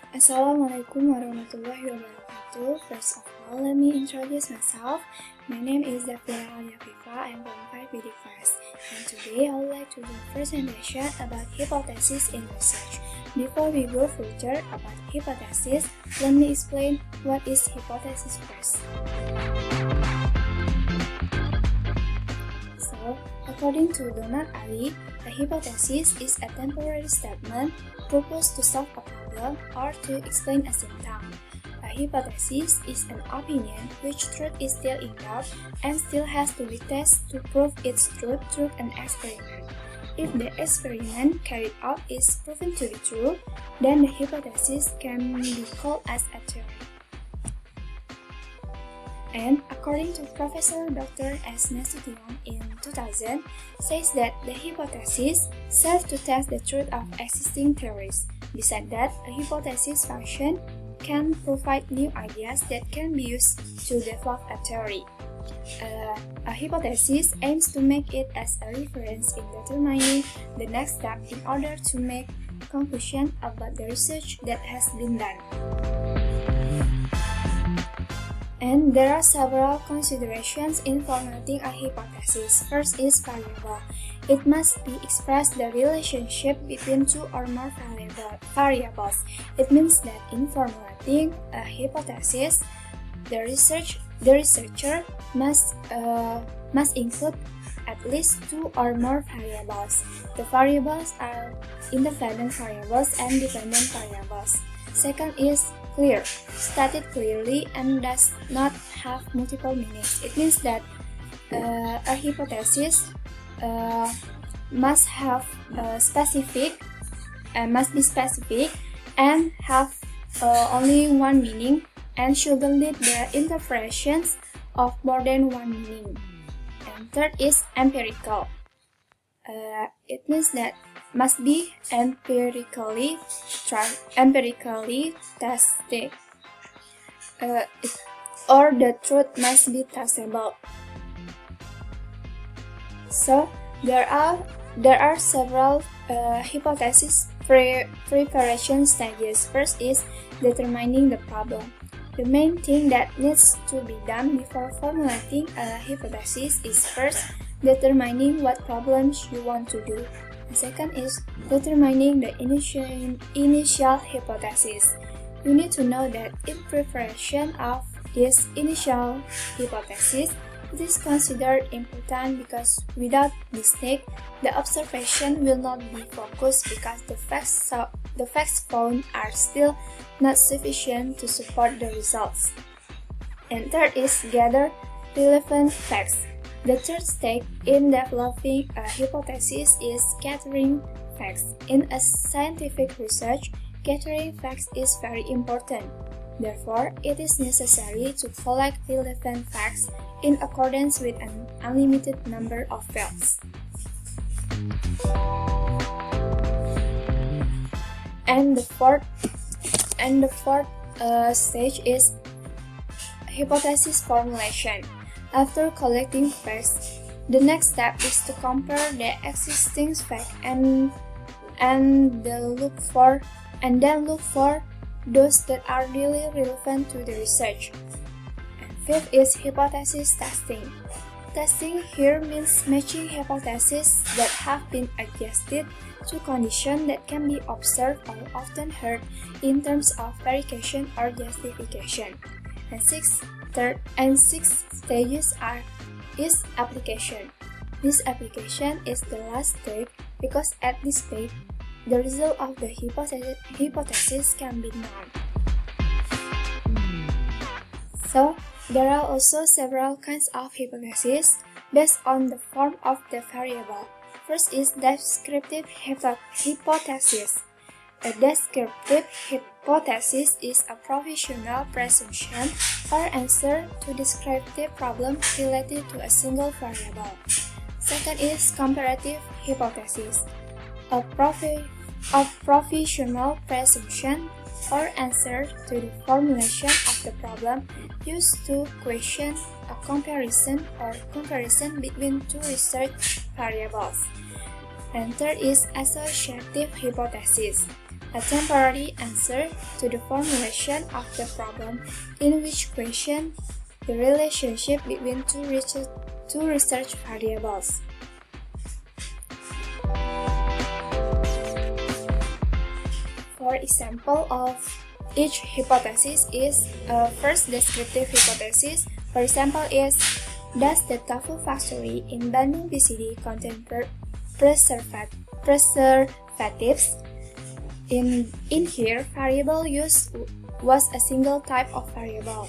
Assalamualaikum warahmatullahi wabarakatuh. First of all, let me introduce myself. My name is Zhaffira Afifa. I'm from 5BD class. And today I would like to do a presentation about hypothesis in research. Before we go further about hypothesis, let me explain what is hypothesis first. So, according to Donald Ali, a hypothesis is a temporary statement proposed to solve a problem or to explain a symptom. A hypothesis is an opinion which truth is still in doubt and still has to be tested to prove its truth through an experiment. If the experiment carried out is proven to be true, then the hypothesis can be called as a theory. And according to Professor Dr. S. Nasution in 2000, says that the hypothesis serves to test the truth of existing theories. Besides that, a hypothesis function can provide new ideas that can be used to develop a theory. A hypothesis aims to make it as a reference in determining the next step in order to make conclusion about the research that has been done. And there are several considerations in formulating a hypothesis. First is variable. It must be expressed the relationship between two or more variables. It means that in formulating a hypothesis, the researcher must include at least two or more variables. The variables are independent variables and dependent variables. Second is clear, stated clearly and does not have multiple meanings. It means that a hypothesis must be specific and have only one meaning and shouldn't lead the interpretations of more than one meaning. And third is empirical. It means that must be empirically tested, or the truth must be testable. So there are several hypothesis preparation stages. First is determining the problem. The main thing that needs to be done before formulating a hypothesis is first determining what problems you want to do. The second is determining the initial hypothesis. You need to know that in preparation of this initial hypothesis, it is considered important because without mistake, the observation will not be focused because the facts found are still not sufficient to support the results. And third is gather relevant facts. The third step in developing a hypothesis is gathering facts. In a scientific research, gathering facts is very important. Therefore, it is necessary to collect relevant facts in accordance with an unlimited number of fields. And the fourth stage is hypothesis formulation. After collecting facts, the next step is to compare the existing facts and then look for those that are really relevant to the research. And fifth is hypothesis testing. Testing here means matching hypotheses that have been adjusted to conditions that can be observed or often heard in terms of verification or justification. And sixth stages is application. This application is the last stage because at this stage, the result of the hypothesis can be known. So, there are also several kinds of hypotheses based on the form of the variable. First is descriptive hypothesis. A descriptive hypothesis is a provisional presumption or answer to descriptive problem related to a single variable. Second is comparative hypothesis. A provisional presumption or answer to the formulation of the problem used to question a comparison between two research variables. And third is associative hypothesis. a temporary answer to the formulation of the problem, in which question the relationship between two research variables. For example of each hypothesis is first descriptive hypothesis. For example is, does the tofu factory in Bandung BCD contain preservatives? In here, variable used was a single type of variable.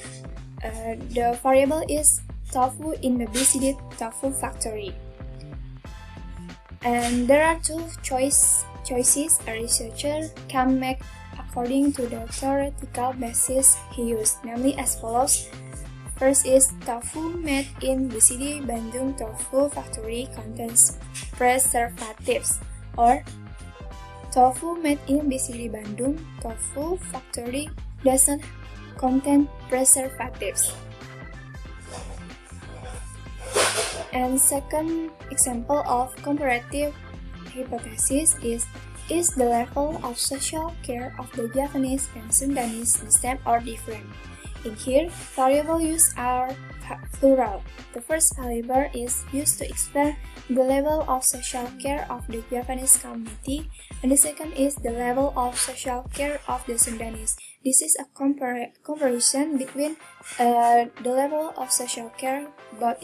The variable is tofu in the BCD tofu factory. And there are two choices a researcher can make according to the theoretical basis he used, namely as follows. First is, tofu made in BCD Bandung tofu factory contains preservatives, or tofu made in BCD Bandung tofu factory doesn't contain preservatives. And second example of comparative hypothesis is the level of social care of the Javanese and Sundanese the same or different? In here, variable used are plural. The first variable is used to explain the level of social care of the Javanese community, and the second is the level of social care of the Sundanese. This is a comparison between the level of social care both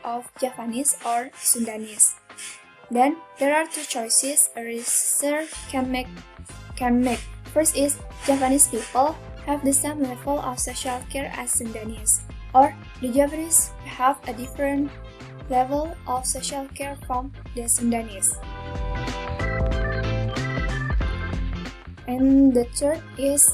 of Javanese or Sundanese. Then there are two choices a researcher can make. First is, Javanese people have the same level of social care as Sundanese, or the Javanese have a different level of social care from the Sundanese. And the third is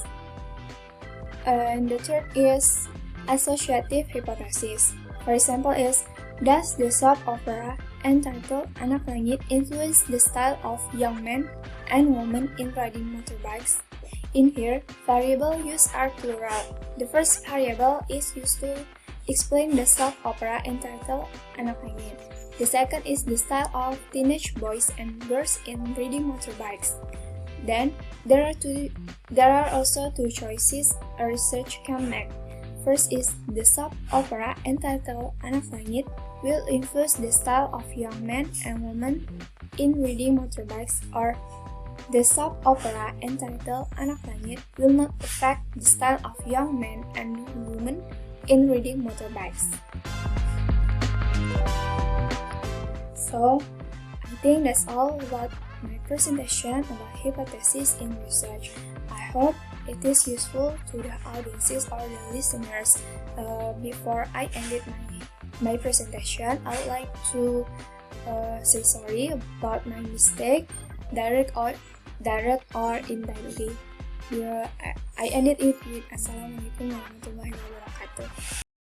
associative hypothesis. For example is, does the soap opera entitled Anak Langit influence the style of young men and women in riding motorbikes? In here, variable used are plural. The first variable is used to explain the soap opera entitled Anak Langit. The second is the style of teenage boys and girls in riding motorbikes. Then, there are also two choices a researcher can make. First is, the soap opera entitled Anak Langit will influence the style of young men and women in riding motorbikes, or the soap opera entitled Anak Langit will not affect the style of young men and women in riding motorbikes. So, I think that's all about my presentation about hypothesis in research. I hope it is useful to the audiences or the listeners. Before I ended my presentation, I would like to say sorry about my mistake, direct or indirectly. I ended it with Assalamualaikum warahmatullahi wabarakatuh.